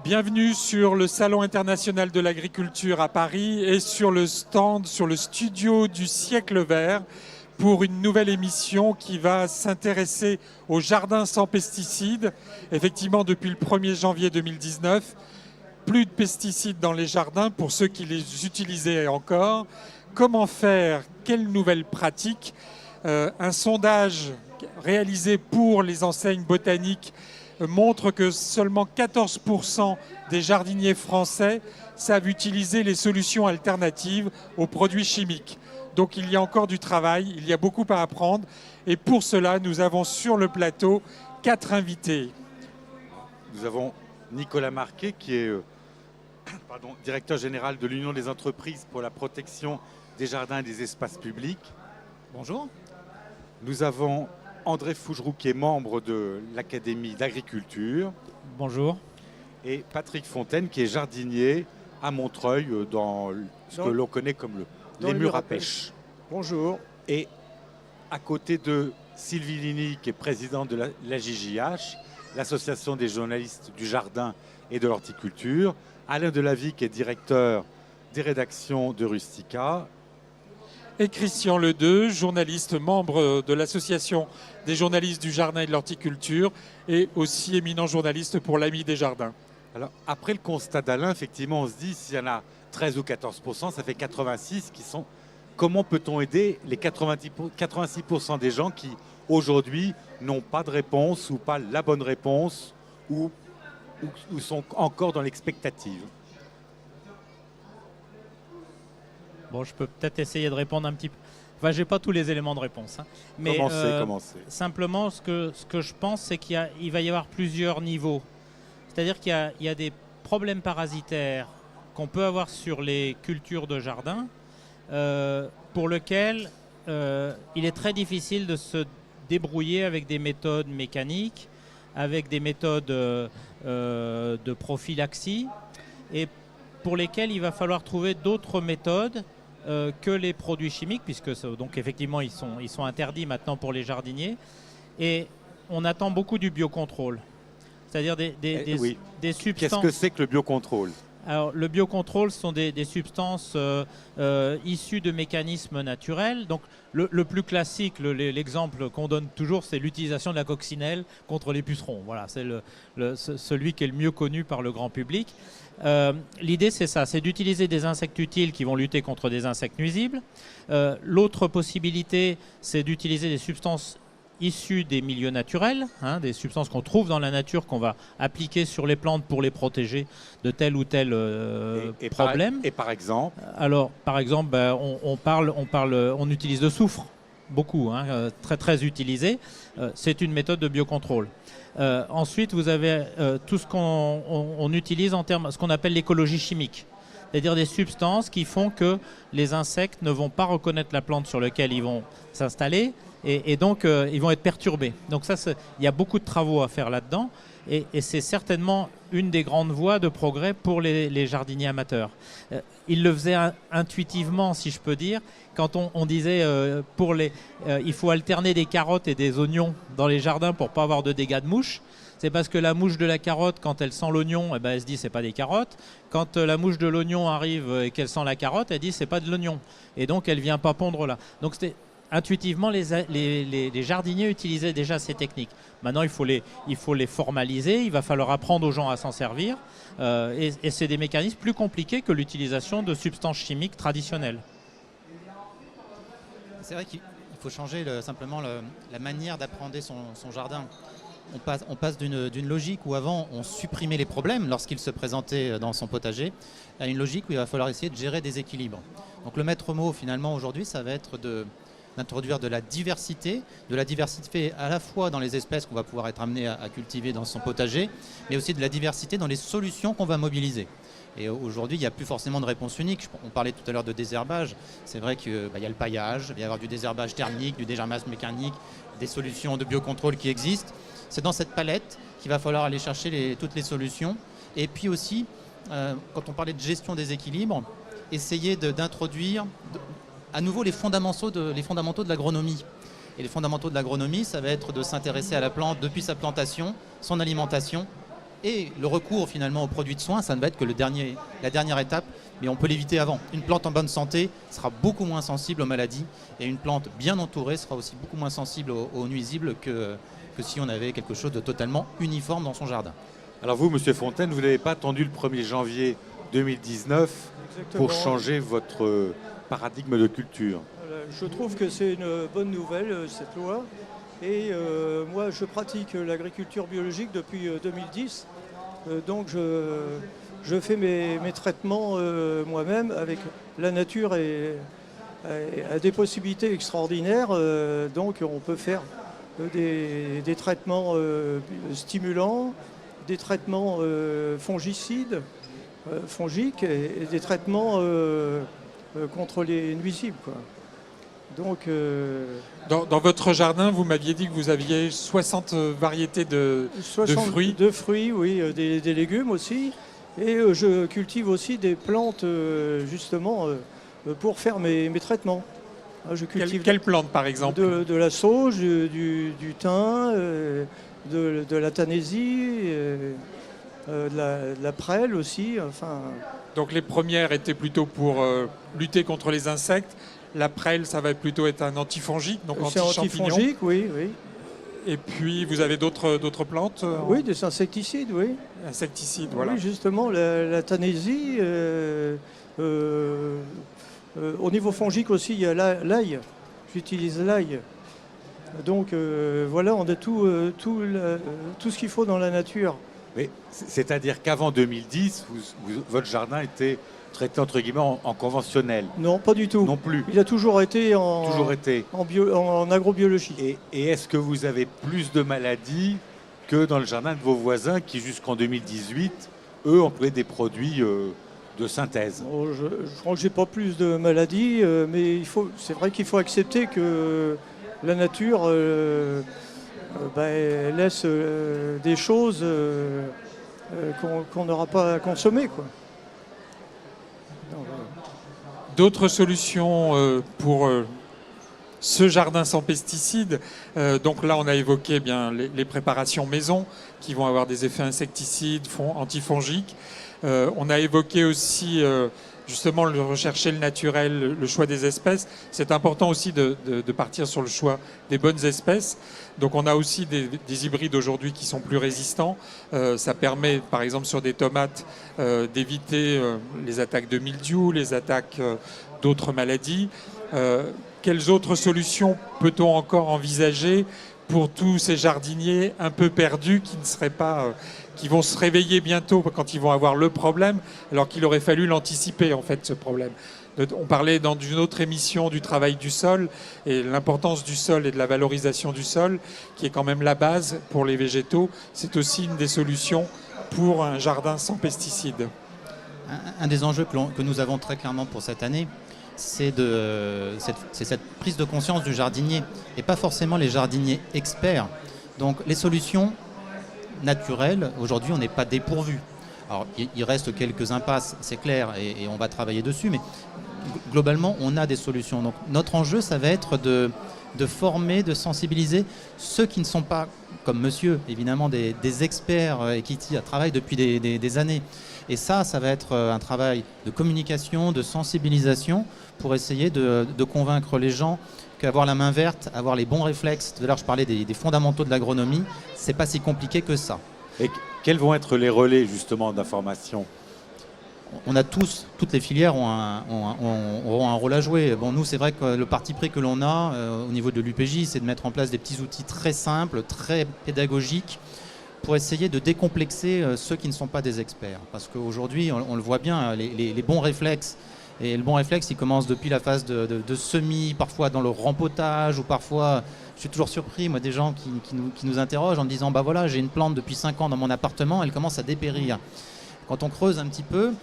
Bienvenue sur le Salon international de l'agriculture à Paris et sur le stand, sur le studio du siècle vert pour une nouvelle émission qui va s'intéresser aux jardins sans pesticides. Effectivement, depuis le 1er janvier 2019, plus de pesticides dans les jardins pour ceux qui les utilisaient encore. Comment faire? Quelles nouvelles pratiques? Un sondage réalisé pour les enseignes botaniques montre que seulement 14% des jardiniers français savent utiliser les solutions alternatives aux produits chimiques. Donc il y a encore du travail, il y a beaucoup à apprendre. Et pour cela, nous avons sur le plateau 4 invités. Nous avons Nicolas Marquet, qui est directeur général de l'Union des entreprises pour la protection des jardins et des espaces publics. Bonjour. Nous avons André Fougeroux, qui est membre de l'Académie d'agriculture. Bonjour. Et Patrick Fontaine, qui est jardinier à Montreuil, dans ce que l'on connaît comme les murs à pêche. Bonjour. Et à côté de Sylvie Ligny, qui est présidente de la JJH, l'Association des journalistes du jardin et de l'horticulture, Alain Delavie, qui est directeur des rédactions de Rustica, et Christian Ledeux, journaliste, membre de l'Association des journalistes du jardin et de l'horticulture et aussi éminent journaliste pour l'Ami des jardins. Alors, après le constat d'Alain, effectivement, on se dit s'il y en a 13 ou 14%, ça fait 86 qui sont... Comment peut-on aider les 86% des gens qui, aujourd'hui, n'ont pas de réponse ou pas la bonne réponse ou sont encore dans l'expectative? Bon, je peux peut-être essayer de répondre un petit peu. Enfin, j'ai pas tous les éléments de réponse. Mais commencez. Simplement, ce que je pense, c'est qu'il va y avoir plusieurs niveaux. C'est-à-dire qu'il y a des problèmes parasitaires qu'on peut avoir sur les cultures de jardin, pour lesquels il est très difficile de se débrouiller avec des méthodes mécaniques, avec des méthodes de prophylaxie, et pour lesquels il va falloir trouver d'autres méthodes que les produits chimiques, puisque donc effectivement ils sont interdits maintenant pour les jardiniers, et on attend beaucoup du biocontrôle, c'est-à-dire des substances. Qu'est-ce que c'est que le biocontrôle? Alors, le biocontrôle sont des substances issues de mécanismes naturels. Donc, le plus classique, l'exemple qu'on donne toujours, c'est l'utilisation de la coccinelle contre les pucerons. Voilà, c'est celui qui est le mieux connu par le grand public. L'idée, c'est ça, c'est d'utiliser des insectes utiles qui vont lutter contre des insectes nuisibles. L'autre possibilité, c'est d'utiliser des substances issues des milieux naturels, des substances qu'on trouve dans la nature, qu'on va appliquer sur les plantes pour les protéger de tel ou tel problème. Et par exemple? Alors, par exemple, on utilise le soufre, beaucoup, très très utilisé. C'est une méthode de biocontrôle. Ensuite, vous avez tout ce qu'on utilise en termes, ce qu'on appelle l'écologie chimique. C'est-à-dire des substances qui font que les insectes ne vont pas reconnaître la plante sur laquelle ils vont s'installer, et donc ils vont être perturbés. Donc ça, il y a beaucoup de travaux à faire là-dedans, et c'est certainement une des grandes voies de progrès pour les jardiniers amateurs. Ils le faisaient intuitivement, si je peux dire, quand on disait il faut alterner des carottes et des oignons dans les jardins pour ne pas avoir de dégâts de mouches. C'est parce que la mouche de la carotte, quand elle sent l'oignon, elle se dit c'est pas des carottes. Quand la mouche de l'oignon arrive et qu'elle sent la carotte, elle dit c'est pas de l'oignon. Et donc elle vient pas pondre là. Donc intuitivement, les jardiniers utilisaient déjà ces techniques. Maintenant, il faut les formaliser, il va falloir apprendre aux gens à s'en servir. Et c'est des mécanismes plus compliqués que l'utilisation de substances chimiques traditionnelles. C'est vrai qu'il faut changer simplement la manière d'appréhender son jardin. On passe d'une logique où avant on supprimait les problèmes lorsqu'ils se présentaient dans son potager, à une logique où il va falloir essayer de gérer des équilibres. Donc le maître mot finalement aujourd'hui, ça va être d'introduire de la diversité à la fois dans les espèces qu'on va pouvoir être amené à cultiver dans son potager, mais aussi de la diversité dans les solutions qu'on va mobiliser. Et aujourd'hui, il n'y a plus forcément de réponse unique. On parlait tout à l'heure de désherbage. C'est vrai qu'il y a le paillage, il va y avoir du désherbage thermique, du désherbage mécanique, des solutions de biocontrôle qui existent. C'est dans cette palette qu'il va falloir aller chercher toutes les solutions. Et puis aussi, quand on parlait de gestion des équilibres, essayer d'introduire à nouveau les fondamentaux de l'agronomie. Et les fondamentaux de l'agronomie, ça va être de s'intéresser à la plante depuis sa plantation, son alimentation, Et le recours finalement aux produits de soins, ça ne va être que la dernière étape, mais on peut l'éviter avant. Une plante en bonne santé sera beaucoup moins sensible aux maladies et une plante bien entourée sera aussi beaucoup moins sensible aux nuisibles que si on avait quelque chose de totalement uniforme dans son jardin. Alors vous, Monsieur Fontaine, vous n'avez pas attendu le 1er janvier 2019 pour changer votre paradigme de culture. Je trouve que c'est une bonne nouvelle, cette loi. Et moi, je pratique l'agriculture biologique depuis 2010. Donc, je fais mes traitements moi-même avec la nature et a des possibilités extraordinaires. Donc, on peut faire des traitements stimulants, des traitements fongicides, fongiques et des traitements contre les nuisibles, quoi. Donc, dans votre jardin, vous m'aviez dit que vous aviez 60 variétés de fruits. De fruits, oui, des légumes aussi. Et je cultive aussi des plantes, justement, pour faire mes traitements. Je cultive Quelle plante, par exemple? de la sauge, du thym, de la tanésie, de la prêle aussi. Enfin. Donc les premières étaient plutôt pour lutter contre les insectes. La prêle, ça va plutôt être un antifongique, donc c'est antifongique, oui. Et puis, vous avez d'autres plantes Oui, des insecticides, oui. Insecticides, voilà. Oui, justement, la tanésie. Au niveau fongique aussi, il y a l'ail. J'utilise l'ail. Donc, voilà, on a tout ce qu'il faut dans la nature. Mais c'est-à-dire qu'avant 2010, votre jardin était traité entre guillemets en conventionnel? Non, pas du tout. Non plus. Il a toujours été en agrobiologie. Et est-ce que vous avez plus de maladies que dans le jardin de vos voisins qui, jusqu'en 2018, eux, employaient des produits de synthèse? Je crois que j'ai pas plus de maladies, mais c'est vrai qu'il faut accepter que la nature elle laisse des choses qu'on n'aura pas à consommer, quoi. D'autres solutions pour ce jardin sans pesticides. Donc là, on a évoqué bien les préparations maison qui vont avoir des effets insecticides, antifongiques. On a évoqué aussi justement rechercher le naturel, le choix des espèces. C'est important aussi de partir sur le choix des bonnes espèces. Donc on a aussi des hybrides aujourd'hui qui sont plus résistants. Ça permet, par exemple, sur des tomates, d'éviter les attaques de mildiou, les attaques d'autres maladies. Quelles autres solutions peut-on encore envisager pour tous ces jardiniers un peu perdus qui vont se réveiller bientôt quand ils vont avoir le problème, alors qu'il aurait fallu l'anticiper, en fait, ce problème. On parlait dans une autre émission du travail du sol et l'importance du sol et de la valorisation du sol, qui est quand même la base pour les végétaux. C'est aussi une des solutions pour un jardin sans pesticides. Un des enjeux que nous avons très clairement pour cette année, c'est cette prise de conscience du jardinier et pas forcément les jardiniers experts. Donc les solutions naturelles, aujourd'hui on n'est pas dépourvu. Alors il reste quelques impasses, c'est clair, et on va travailler dessus, mais globalement on a des solutions. Donc notre enjeu, ça va être de former, de sensibiliser ceux qui ne sont pas, comme monsieur, évidemment des experts et qui travaillent depuis des années. Et ça va être un travail de communication, de sensibilisation pour essayer de convaincre les gens qu'avoir la main verte, avoir les bons réflexes, tout à l'heure je parlais des fondamentaux de l'agronomie, c'est pas si compliqué que ça. Et quels vont être les relais justement d'information? On a toutes les filières auront un rôle à jouer. Bon, nous, c'est vrai que le parti pris que l'on a au niveau de l'UPJ, c'est de mettre en place des petits outils très simples, très pédagogiques, pour essayer de décomplexer ceux qui ne sont pas des experts. Parce qu'aujourd'hui, on le voit bien, les bons réflexes, et le bon réflexe, il commence depuis la phase de semis, parfois dans le rempotage, ou parfois, je suis toujours surpris, moi, des gens qui nous interrogent en disant, bah voilà, j'ai une plante depuis 5 ans dans mon appartement, elle commence à dépérir. Quand on creuse un petit peu,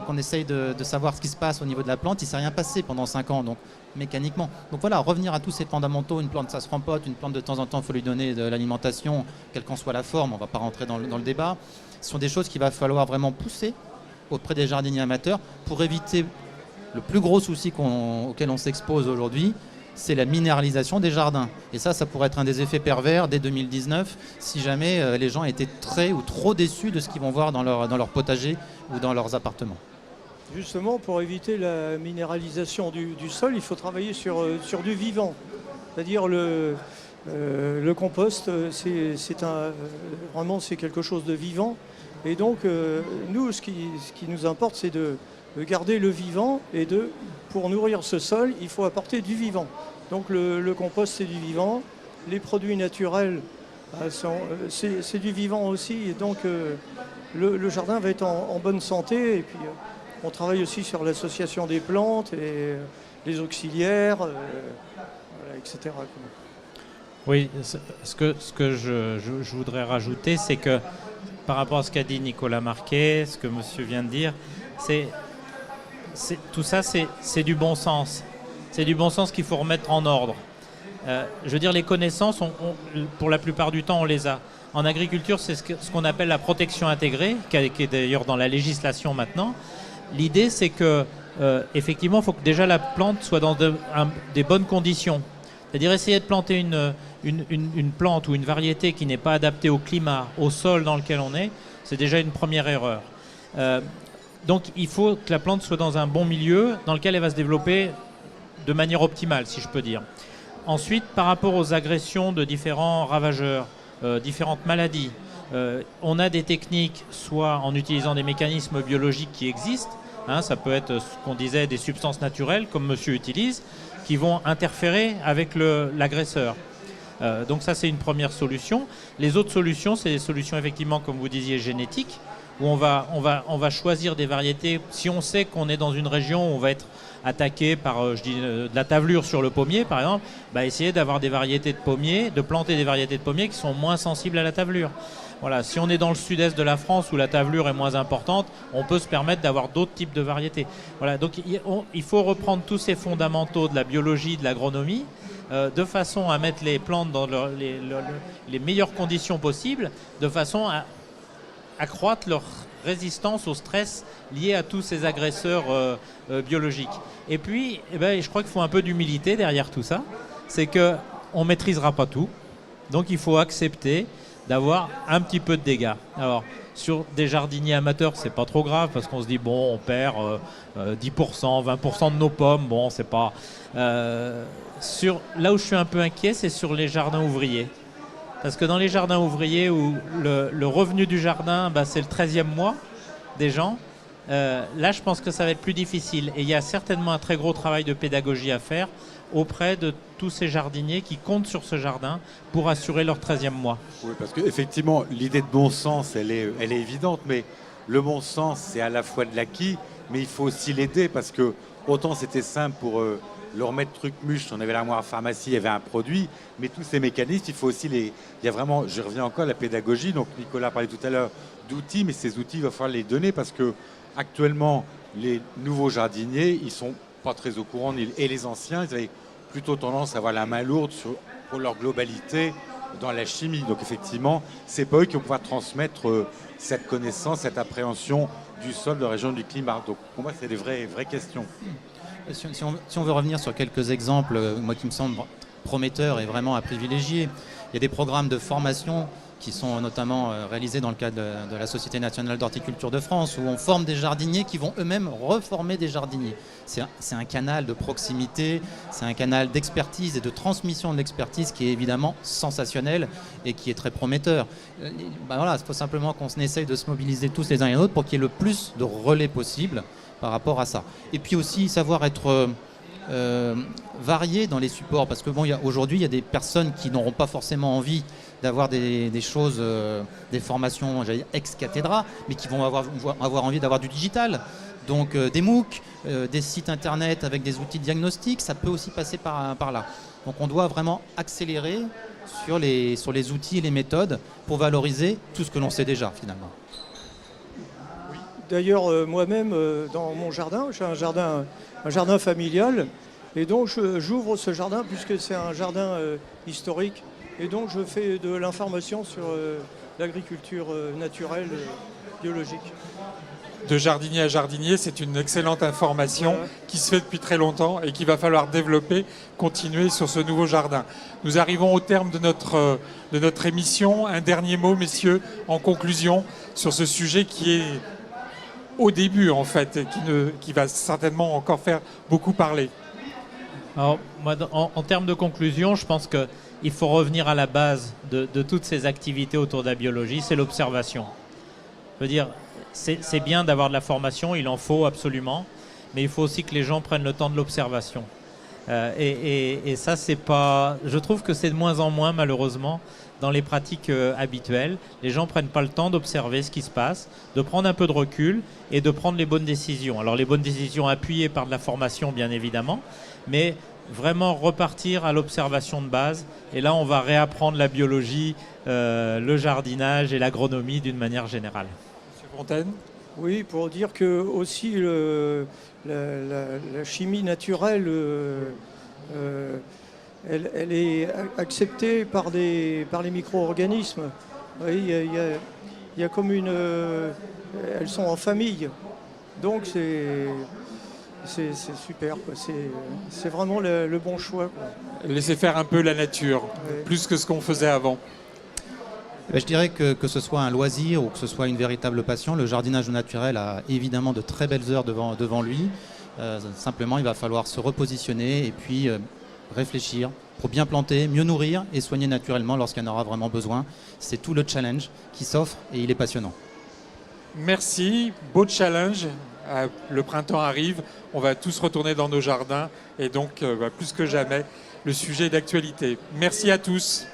qu'on essaye de savoir ce qui se passe au niveau de la plante, il ne s'est rien passé pendant 5 ans, donc mécaniquement. Donc voilà, revenir à tous ces fondamentaux, une plante ça se rempote, une plante de temps en temps il faut lui donner de l'alimentation, quelle qu'en soit la forme, on ne va pas rentrer dans le débat. Ce sont des choses qu'il va falloir vraiment pousser auprès des jardiniers amateurs pour éviter le plus gros souci auquel on s'expose aujourd'hui, c'est la minéralisation des jardins. Et ça pourrait être un des effets pervers dès 2019 si jamais les gens étaient très ou trop déçus de ce qu'ils vont voir dans leur potager ou dans leurs appartements. Justement, pour éviter la minéralisation du sol, il faut travailler sur du vivant. C'est-à-dire le compost, vraiment c'est quelque chose de vivant. Et donc, nous, ce qui nous importe, c'est de garder le vivant. Et pour nourrir ce sol, il faut apporter du vivant. Donc le compost, c'est du vivant. Les produits naturels, c'est du vivant aussi. Et donc, le jardin va être en bonne santé. Et puis, on travaille aussi sur l'association des plantes et les auxiliaires, voilà, etc. Oui, ce que je voudrais rajouter, c'est que par rapport à ce qu'a dit Nicolas Marquet, ce que monsieur vient de dire, tout ça, c'est du bon sens. C'est du bon sens qu'il faut remettre en ordre. Je veux dire, les connaissances, pour la plupart du temps, on les a. En agriculture, c'est ce qu'on appelle la protection intégrée, qui est d'ailleurs dans la législation maintenant. L'idée, c'est que effectivement, il faut que déjà la plante soit dans des bonnes conditions. C'est-à-dire essayer de planter une plante ou une variété qui n'est pas adaptée au climat, au sol dans lequel on est, c'est déjà une première erreur. Donc il faut que la plante soit dans un bon milieu dans lequel elle va se développer de manière optimale, si je peux dire. Ensuite, par rapport aux agressions de différents ravageurs, différentes maladies, on a des techniques, soit en utilisant des mécanismes biologiques qui existent, ça peut être ce qu'on disait des substances naturelles, comme monsieur utilise, qui vont interférer avec l'agresseur. Donc ça, c'est une première solution. Les autres solutions, c'est des solutions effectivement, comme vous disiez, génétiques, où on va choisir des variétés. Si on sait qu'on est dans une région où on va être attaqué par de la tavelure sur le pommier, par exemple, essayer d'avoir des variétés de pommiers, de planter des variétés de pommiers qui sont moins sensibles à la tavelure. Voilà, si on est dans le sud-est de la France où la tavelure est moins importante, on peut se permettre d'avoir d'autres types de variétés. Voilà, donc il faut reprendre tous ces fondamentaux de la biologie, de l'agronomie, de façon à mettre les plantes dans les meilleures conditions possibles, de façon à accroître leur résistance au stress lié à tous ces agresseurs biologiques. Et puis, je crois qu'il faut un peu d'humilité derrière tout ça. C'est qu'on ne maîtrisera pas tout. Donc, il faut accepter d'avoir un petit peu de dégâts. Alors, sur des jardiniers amateurs, c'est pas trop grave parce qu'on se dit, bon, on perd 10%, 20% de nos pommes. Bon, c'est pas... là où je suis un peu inquiet, c'est sur les jardins ouvriers. Parce que dans les jardins ouvriers où le revenu du jardin, c'est le 13e mois des gens, là je pense que ça va être plus difficile. Et il y a certainement un très gros travail de pédagogie à faire auprès de tous ces jardiniers qui comptent sur ce jardin pour assurer leur 13e mois. Oui, parce qu'effectivement, l'idée de bon sens, elle est évidente, mais le bon sens, c'est à la fois de l'acquis, mais il faut aussi l'aider, parce que autant c'était simple pour... le remettre truc muche, on avait l'armoire à pharmacie, il y avait un produit, mais tous ces mécanismes, il faut aussi il y a vraiment, je reviens encore à la pédagogie, donc Nicolas parlait tout à l'heure d'outils, mais ces outils, il va falloir les donner parce que actuellement, les nouveaux jardiniers, ils sont pas très au courant, et les anciens, ils avaient plutôt tendance à avoir la main lourde pour leur globalité dans la chimie. Donc effectivement, c'est pas eux qui vont pouvoir transmettre cette connaissance, cette appréhension du sol, de la région, du climat. Donc pour moi, c'est des vraies questions. Si on veut revenir sur quelques exemples, moi qui me semblent prometteurs et vraiment à privilégier, il y a des programmes de formation qui sont notamment réalisés dans le cadre de la Société nationale d'horticulture de France, où on forme des jardiniers qui vont eux-mêmes reformer des jardiniers. C'est un canal de proximité, c'est un canal d'expertise et de transmission de l'expertise qui est évidemment sensationnel et qui est très prometteur. Voilà, il faut simplement qu'on essaye de se mobiliser tous les uns et les autres pour qu'il y ait le plus de relais possible par rapport à ça. Et puis aussi savoir être varié dans les supports, parce que aujourd'hui il y a des personnes qui n'auront pas forcément envie d'avoir des choses, des formations ex cathedra, mais qui vont avoir envie d'avoir du digital. Donc des MOOC, des sites internet avec des outils de diagnostic, ça peut aussi passer par là. Donc on doit vraiment accélérer sur les outils et les méthodes pour valoriser tout ce que l'on sait déjà finalement. D'ailleurs, moi-même, dans mon jardin, j'ai un jardin familial, et donc j'ouvre ce jardin puisque c'est un jardin historique, et donc je fais de l'information sur l'agriculture naturelle, biologique. de jardinier à jardinier. C'est une excellente information Voilà. qui se fait depuis très longtemps et qu'il va falloir développer, continuer sur ce nouveau jardin. Nous arrivons au terme de notre émission. Un dernier mot, messieurs, en conclusion, sur ce sujet qui est au début, en fait, et qui va certainement encore faire beaucoup parler. Alors, moi, en termes de conclusion, je pense qu'il faut revenir à la base de toutes ces activités autour de la biologie, c'est l'observation. Je veux dire, c'est bien d'avoir de la formation, il en faut absolument, mais il faut aussi que les gens prennent le temps de l'observation. Et ça, c'est pas. Je trouve que c'est de moins en moins, malheureusement, dans les pratiques habituelles. Les gens prennent pas le temps d'observer ce qui se passe, de prendre un peu de recul et de prendre les bonnes décisions. Alors, les bonnes décisions appuyées par de la formation, bien évidemment, mais vraiment repartir à l'observation de base. Et là, on va réapprendre la biologie, le jardinage et l'agronomie d'une manière générale. Monsieur Fontaine ? Oui, pour dire que aussi la chimie naturelle, elle est acceptée par les micro-organismes. Oui, il y a comme elles sont en famille. Donc c'est super, quoi. C'est vraiment le bon choix, quoi. Laissez faire un peu la nature, Ouais. plus que ce qu'on faisait avant. Je dirais que ce soit un loisir ou que ce soit une véritable passion, le jardinage naturel a évidemment de très belles heures devant lui. Simplement, il va falloir se repositionner et puis réfléchir pour bien planter, mieux nourrir et soigner naturellement lorsqu'il y en aura vraiment besoin. C'est tout le challenge qui s'offre et il est passionnant. Merci, beau challenge. Le printemps arrive, on va tous retourner dans nos jardins et donc plus que jamais, le sujet d'actualité. Merci à tous.